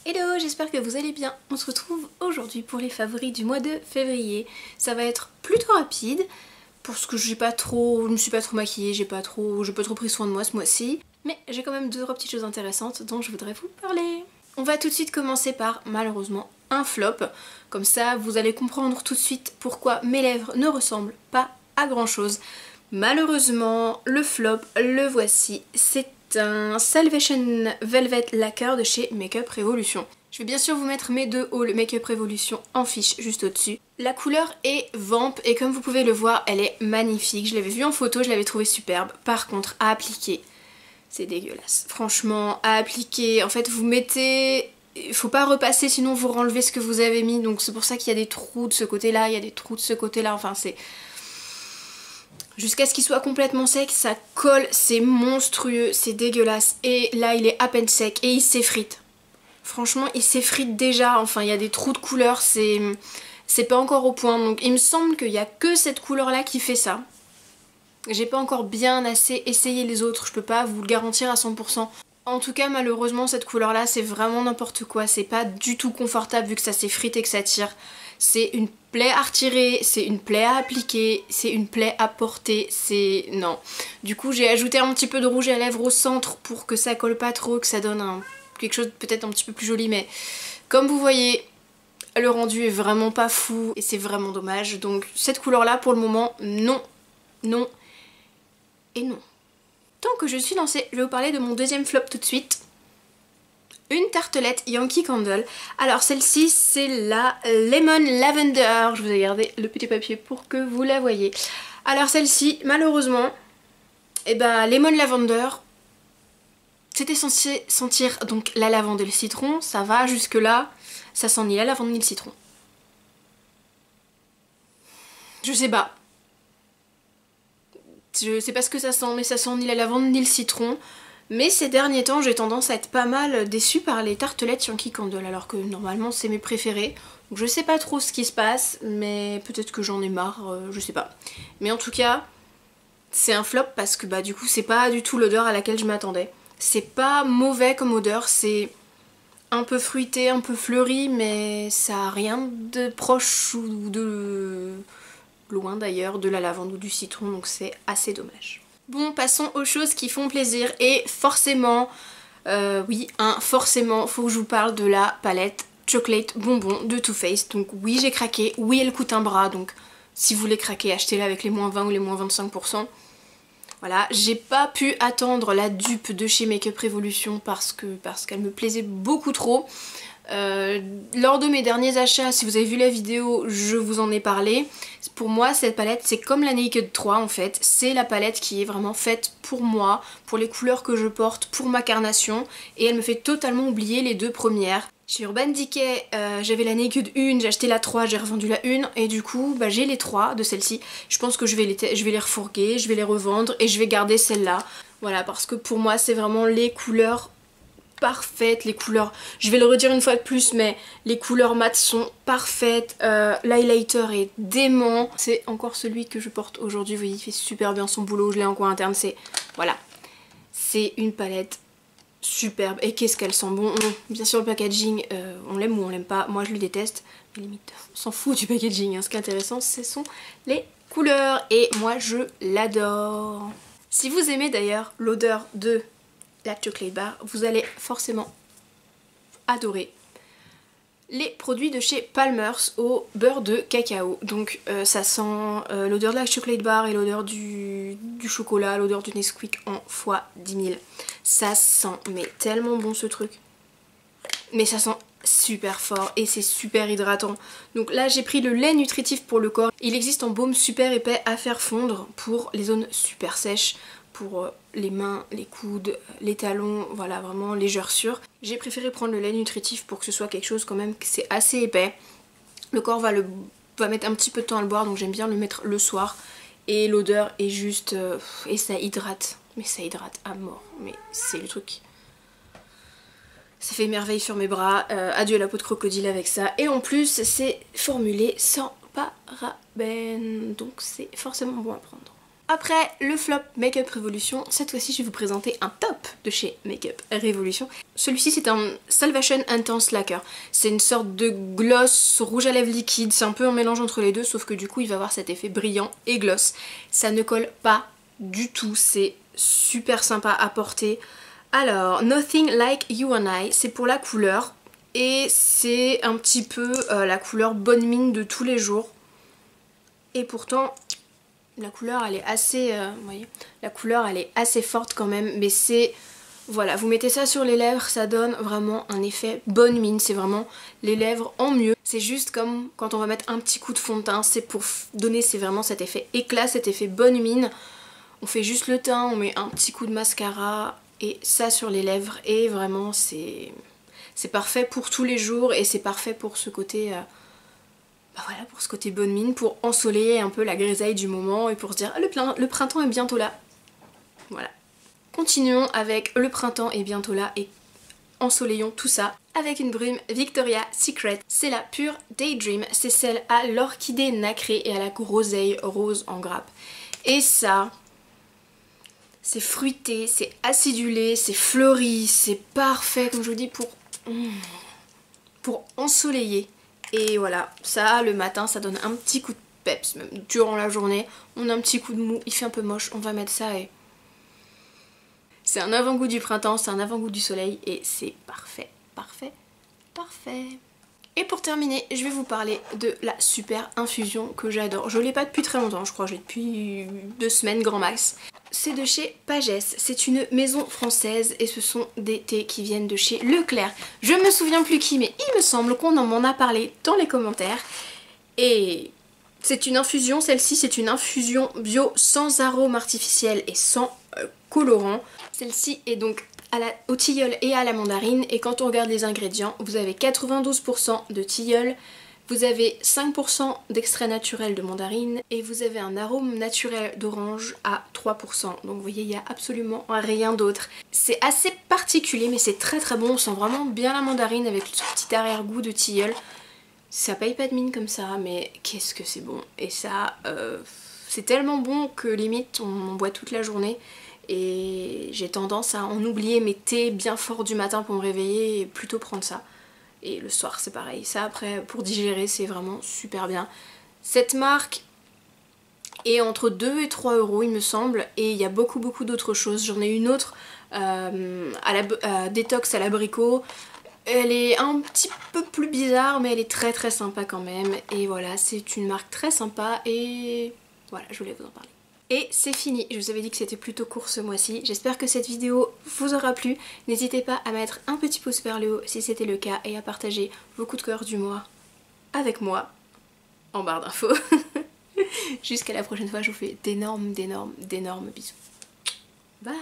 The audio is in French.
Hello, j'espère que vous allez bien. On se retrouve aujourd'hui pour les favoris du mois de février. Ça va être plutôt rapide parce que je me suis pas trop maquillée, j'ai pas trop pris soin de moi ce mois-ci. Mais j'ai quand même 2-3 petites choses intéressantes dont je voudrais vous parler. On va tout de suite commencer par, malheureusement, un flop. Comme ça, vous allez comprendre tout de suite pourquoi mes lèvres ne ressemblent pas à grand chose. Malheureusement, le flop, le voici. C'est un Salvation Velvet Lacquer de chez Makeup Revolution. Je vais bien sûr vous mettre mes deux hauls Makeup Revolution en fiche juste au-dessus. La couleur est Vamp et comme vous pouvez le voir, elle est magnifique. Je l'avais vue en photo, je l'avais trouvée superbe. Par contre, à appliquer, c'est dégueulasse. Franchement, à appliquer, en fait vous mettez... Il faut pas repasser sinon vous renlevez ce que vous avez mis. Donc c'est pour ça qu'il y a des trous de ce côté-là, il y a des trous de ce côté-là, enfin c'est... Jusqu'à ce qu'il soit complètement sec, ça colle, c'est monstrueux, c'est dégueulasse. Et là, il est à peine sec et il s'effrite. Franchement, il s'effrite déjà, enfin, il y a des trous de couleur, c'est pas encore au point. Donc il me semble qu'il y a que cette couleur-là qui fait ça. J'ai pas encore bien assez essayé les autres, je peux pas vous le garantir à 100%. En tout cas, malheureusement, cette couleur-là, c'est vraiment n'importe quoi. C'est pas du tout confortable vu que ça s'effrite et que ça tire. C'est une plaie à retirer, c'est une plaie à appliquer, c'est une plaie à porter, c'est... non. Du coup, j'ai ajouté un petit peu de rouge à lèvres au centre pour que ça colle pas trop, que ça donne quelque chose peut-être un petit peu plus joli. Mais comme vous voyez, le rendu est vraiment pas fou et c'est vraiment dommage. Donc cette couleur-là, pour le moment, non, non et non. Tant que je suis lancée, je vais vous parler de mon deuxième flop tout de suite. Une tartelette Yankee Candle. Alors celle-ci c'est la Lemon Lavender. Je vous ai gardé le petit papier pour que vous la voyez. Alors celle-ci malheureusement, Lemon Lavender, c'était censé sentir donc la lavande et le citron. Ça va jusque là, ça sent ni la lavande ni le citron. Je sais pas. Je sais pas ce que ça sent, mais ça sent ni la lavande ni le citron. Mais ces derniers temps, j'ai tendance à être pas mal déçue par les tartelettes Yankee Candle, alors que normalement c'est mes préférés. Donc je sais pas trop ce qui se passe, mais peut-être que j'en ai marre, je sais pas. Mais en tout cas, c'est un flop parce que du coup c'est pas du tout l'odeur à laquelle je m'attendais. C'est pas mauvais comme odeur, c'est un peu fruité, un peu fleuri, mais ça a rien de proche ou de loin d'ailleurs de la lavande ou du citron, donc c'est assez dommage. Bon, passons aux choses qui font plaisir et forcément, forcément, faut que je vous parle de la palette Chocolate Bonbon de Too Faced. Donc oui, j'ai craqué, oui, elle coûte un bras, donc si vous voulez craquer, achetez-la avec les moins 20 ou les moins 25%. Voilà, j'ai pas pu attendre la dupe de chez Makeup Revolution parce qu'elle me plaisait beaucoup trop. Lors de mes derniers achats, si vous avez vu la vidéo, je vous en ai parlé. Pour moi cette palette c'est comme la Naked 3 en fait, c'est la palette qui est vraiment faite pour moi, pour les couleurs que je porte, pour ma carnation, et elle me fait totalement oublier les deux premières. Chez Urban Decay, j'avais la Naked 1, j'ai acheté la 3, j'ai revendu la 1 et du coup j'ai les 3 de celle-ci. Je pense que je vais les refourguer, je vais les revendre et je vais garder celle-là. Voilà, parce que pour moi c'est vraiment les couleurs parfaites, les couleurs, je vais le redire une fois de plus, mais les couleurs mat sont parfaites, l'highlighter est dément, c'est encore celui que je porte aujourd'hui, vous voyez il fait super bien son boulot, je l'ai en coin interne, c'est, voilà, c'est une palette superbe, et qu'est-ce qu'elle sent bon. Bien sûr le packaging, on l'aime ou on l'aime pas, moi je le déteste, mais limite, on s'en fout du packaging, hein. Ce qui est intéressant ce sont les couleurs, et moi je l'adore. Si vous aimez d'ailleurs l'odeur de la chocolate bar, vous allez forcément adorer les produits de chez Palmer's au beurre de cacao. Donc ça sent l'odeur de la chocolate bar et l'odeur du chocolat, l'odeur du Nesquik en fois 10 000. Ça sent mais tellement bon ce truc. Mais ça sent super fort et c'est super hydratant. Donc là j'ai pris le lait nutritif pour le corps. Il existe en baume super épais à faire fondre pour les zones super sèches, pour les mains, les coudes, les talons, voilà vraiment légeur sûre. J'ai préféré prendre le lait nutritif pour que ce soit quelque chose quand même que c'est assez épais. Le corps va mettre un petit peu de temps à le boire, donc j'aime bien le mettre le soir. Et l'odeur est juste... et ça hydrate, mais ça hydrate à mort, mais c'est le truc. Ça fait merveille sur mes bras, adieu la peau de crocodile avec ça. Et en plus c'est formulé sans parabènes, donc c'est forcément bon à prendre. Après le flop Makeup Revolution, cette fois-ci je vais vous présenter un top de chez Makeup Revolution. Celui-ci c'est un Salvation Intense Lacquer. C'est une sorte de gloss rouge à lèvres liquide, c'est un peu un mélange entre les deux, sauf que du coup il va avoir cet effet brillant et gloss. Ça ne colle pas du tout, c'est super sympa à porter. Alors, Nothing Like You and I, c'est pour la couleur et c'est un petit peu la couleur bonne mine de tous les jours. Et pourtant... la couleur elle est assez, vous voyez, la couleur elle est assez forte quand même, mais c'est, voilà, vous mettez ça sur les lèvres, ça donne vraiment un effet bonne mine, c'est vraiment les lèvres en mieux. C'est juste comme quand on va mettre un petit coup de fond de teint, c'est pour donner, c'est vraiment cet effet éclat, cet effet bonne mine. On fait juste le teint, on met un petit coup de mascara et ça sur les lèvres et vraiment c'est parfait pour tous les jours et c'est parfait pour ce côté... bah voilà, pour ce côté bonne mine, pour ensoleiller un peu la grisaille du moment et pour se dire ah, le printemps est bientôt là. Voilà. Continuons avec le printemps est bientôt là et ensoleillons tout ça avec une brume Victoria's Secret. C'est la pure Daydream, c'est celle à l'orchidée nacrée et à la groseille rose en grappe. Et ça, c'est fruité, c'est acidulé, c'est fleuri, c'est parfait comme je vous dis pour ensoleiller. Et voilà, ça le matin ça donne un petit coup de peps, même durant la journée, on a un petit coup de mou, il fait un peu moche, on va mettre ça et... c'est un avant-goût du printemps, c'est un avant-goût du soleil et c'est parfait, parfait, parfait. Et pour terminer, je vais vous parler de la super infusion que j'adore. Je l'ai pas depuis très longtemps, je crois, j'ai depuis 2 semaines grand max. C'est de chez Pagès, c'est une maison française et ce sont des thés qui viennent de chez Leclerc. Je me souviens plus qui, mais il me semble qu'on m'en a parlé dans les commentaires. Et c'est une infusion, celle-ci c'est une infusion bio sans arôme artificiel et sans colorant. Celle-ci est donc au tilleul et à la mandarine et quand on regarde les ingrédients, vous avez 92% de tilleul, vous avez 5% d'extrait naturel de mandarine et vous avez un arôme naturel d'orange à 3%. Donc vous voyez, il n'y a absolument rien d'autre. C'est assez particulier mais c'est très très bon, on sent vraiment bien la mandarine avec ce petit arrière-goût de tilleul. Ça paye pas de mine comme ça, mais qu'est-ce que c'est bon. Et ça, c'est tellement bon que limite on en boit toute la journée. Et j'ai tendance à en oublier mes thés bien forts du matin pour me réveiller et plutôt prendre ça. Et le soir c'est pareil, ça après pour digérer c'est vraiment super bien. Cette marque est entre 2 et 3 euros il me semble et il y a beaucoup d'autres choses. J'en ai une autre détox à l'abricot. Elle est un petit peu plus bizarre mais elle est très très sympa quand même. Et voilà, c'est une marque très sympa et voilà, je voulais vous en parler. Et c'est fini, je vous avais dit que c'était plutôt court ce mois-ci, j'espère que cette vidéo vous aura plu. N'hésitez pas à mettre un petit pouce vers le haut si c'était le cas et à partager vos coups de cœur du mois avec moi en barre d'infos. Jusqu'à la prochaine fois, je vous fais d'énormes bisous. Bye!